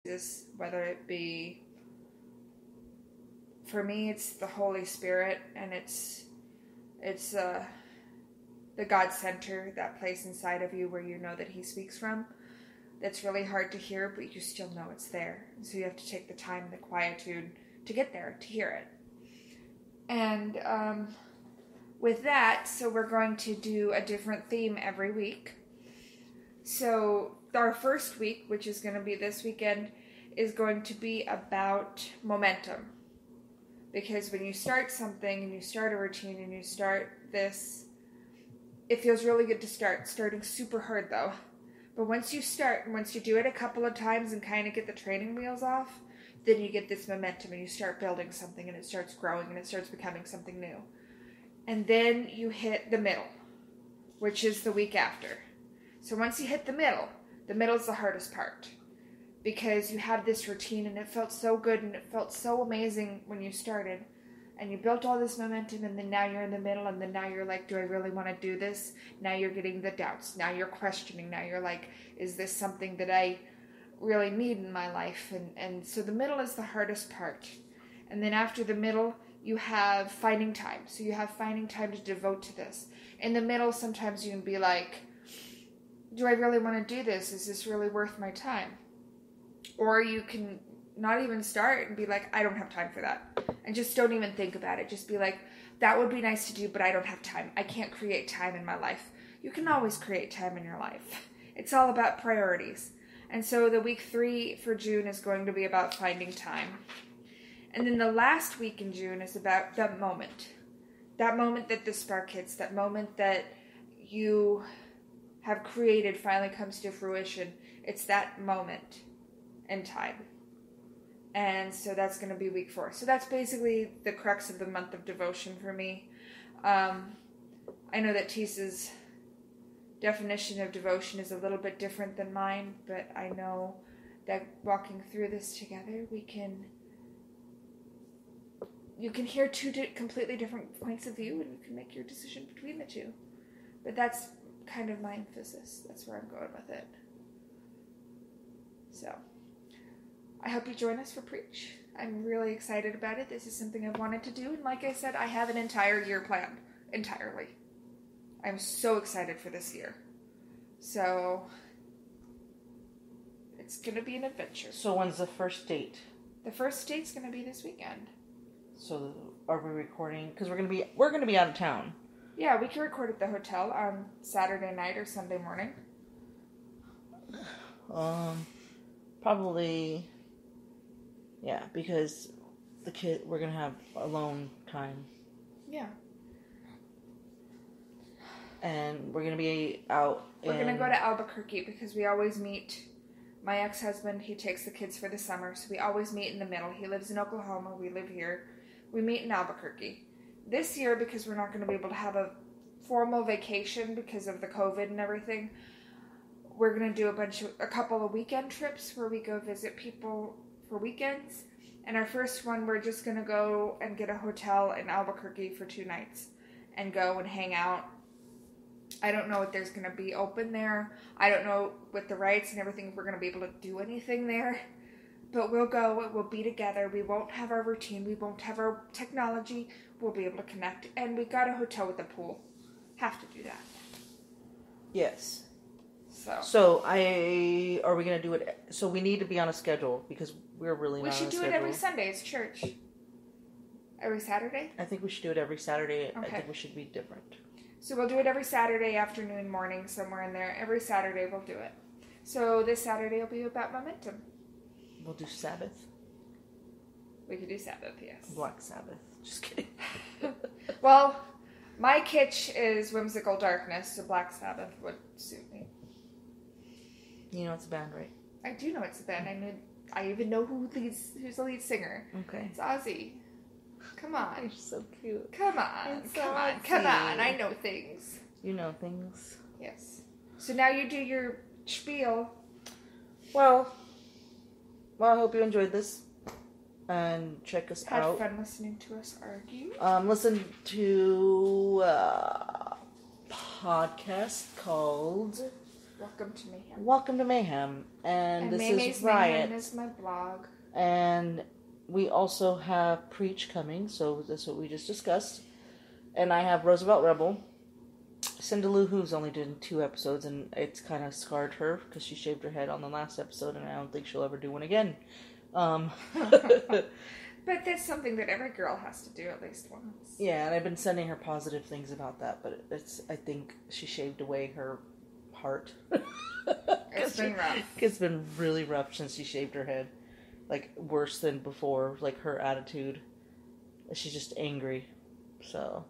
Jesus, whether it be, for me, it's the Holy Spirit, and it's the God center, that place inside of you where you know that He speaks from. That's really hard to hear, but you still know it's there. So you have to take the time and the quietude to get there, to hear it. And with that, so we're going to do a different theme every week. So our first week, which is going to be this weekend, is going to be about momentum. Because when you start something and you start a routine and you start this, it feels really good to start. Starting super hard though. But once you start, and once you do it a couple of times and kind of get the training wheels off, then you get this momentum and you start building something and it starts growing and it starts becoming something new. And then you hit the middle, which is the week after. So once you hit the middle is the hardest part. Because you have this routine and it felt so good and it felt so amazing when you started. And you built all this momentum, and then now you're in the middle, and then now you're like, do I really want to do this? Now you're getting the doubts. Now you're questioning. Now you're like, is this something that I really need in my life? And so the middle is the hardest part. And then after the middle, you have finding time. So you have finding time to devote to this. In the middle, sometimes you can be like, do I really want to do this? Is this really worth my time? Or you can not even start and be like, I don't have time for that. And just don't even think about it. Just be like, that would be nice to do, but I don't have time. I can't create time in my life. You can always create time in your life. It's all about priorities. And so the week 3 for June is going to be about finding time. And then the last week in June is about that moment. That moment that the spark hits. That moment that you have created finally comes to fruition. It's that moment in time. And so that's going to be week 4. So that's basically the crux of the month of devotion for me. I know that Tisa's definition of devotion is a little bit different than mine, but I know that walking through this together, you can hear 2 completely different points of view, and you can make your decision between the 2. But that's kind of my emphasis. That's where I'm going with it. So I hope you join us for Preach. I'm really excited about it. This is something I've wanted to do. And like I said, I have an entire year planned. Entirely. I'm so excited for this year. So it's going to be an adventure. So when's the first date? The first date's going to be this weekend. So are we recording? Because we're going to be out of town. Yeah, we can record at the hotel on Saturday night or Sunday morning. Probably... Yeah, because we're going to have alone time. Yeah. And we're going to be out We're going to go to Albuquerque because we always meet. My ex-husband, he takes the kids for the summer, so we always meet in the middle. He lives in Oklahoma, we live here. We meet in Albuquerque. This year, because we're not going to be able to have a formal vacation because of the COVID and everything, we're going to do a couple of weekend trips where we go visit people for weekends. And our first one, we're just going to go and get a hotel in Albuquerque for 2 nights and go and hang out. I don't know what there's going to be open there. I don't know with the rights and everything if we're going to be able to do anything there. But we'll go. We'll be together. We won't have our routine. We won't have our technology. We'll be able to connect. And we got a hotel with a pool. Have to do that. Yes. So are we going to do it? So we need to be on a schedule because we're really not on a schedule. We should do it every Sunday. It's church. Every Saturday? I think we should do it every Saturday. Okay. I think we should be different. So we'll do it every Saturday afternoon, morning, somewhere in there. Every Saturday we'll do it. So this Saturday will be about momentum. We'll do Sabbath. We could do Sabbath, yes. Black Sabbath. Just kidding. Well, my kitsch is Whimsical Darkness, so Black Sabbath would suit me. You know it's a band, right? I do know it's a band. I even know who's the lead singer. Okay. It's Ozzy. Come on. You're so cute. Come on. Come on. I know things. You know things. Yes. So now you do your spiel. Well, I hope you enjoyed this. And check us out. Had fun listening to us argue. Listen to a podcast called Welcome to Mayhem. Welcome to Mayhem. And this May May's is Riot. Mayhem is my blog. And we also have Preach coming, so that's what we just discussed. And I have Roosevelt Rebel. Cinderlou, who's only doing 2 episodes, and it's kind of scarred her because she shaved her head on the last episode, and I don't think she'll ever do one again. But that's something that every girl has to do at least once. Yeah, and I've been sending her positive things about that, but I think she shaved away her heart. It's been rough. It's been really rough since she shaved her head. Like, worse than before, like, her attitude. She's just angry. So,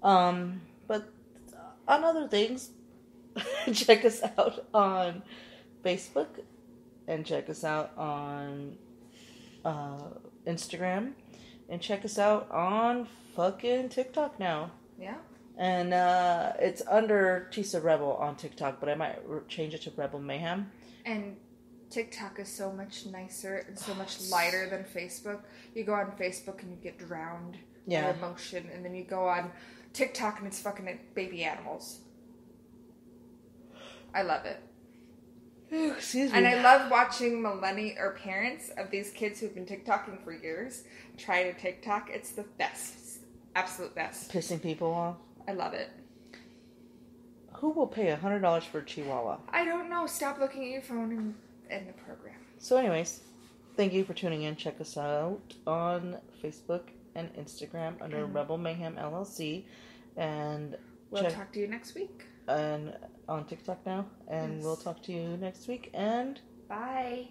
but on other things, check us out on Facebook, and check us out on Instagram, and check us out on fucking TikTok now. Yeah. And it's under Tisa Rebel on TikTok, but I might change it to Rebel Mayhem. And TikTok is so much nicer and so much lighter than Facebook. You go on Facebook and you get drowned by emotion, and then you go on TikTok and it's fucking baby animals. I love it. Excuse me. And I love watching parents of these kids who've been TikToking for years try to TikTok. It's the best. It's the absolute best. Pissing people off. I love it. Who will pay $100 for a Chihuahua? I don't know. Stop looking at your phone and end the program. So anyways, thank you for tuning in. Check us out on Facebook and Instagram under Rebel Mayhem LLC. And we'll talk to you next week. And on TikTok now. And we'll talk to you next week. And bye.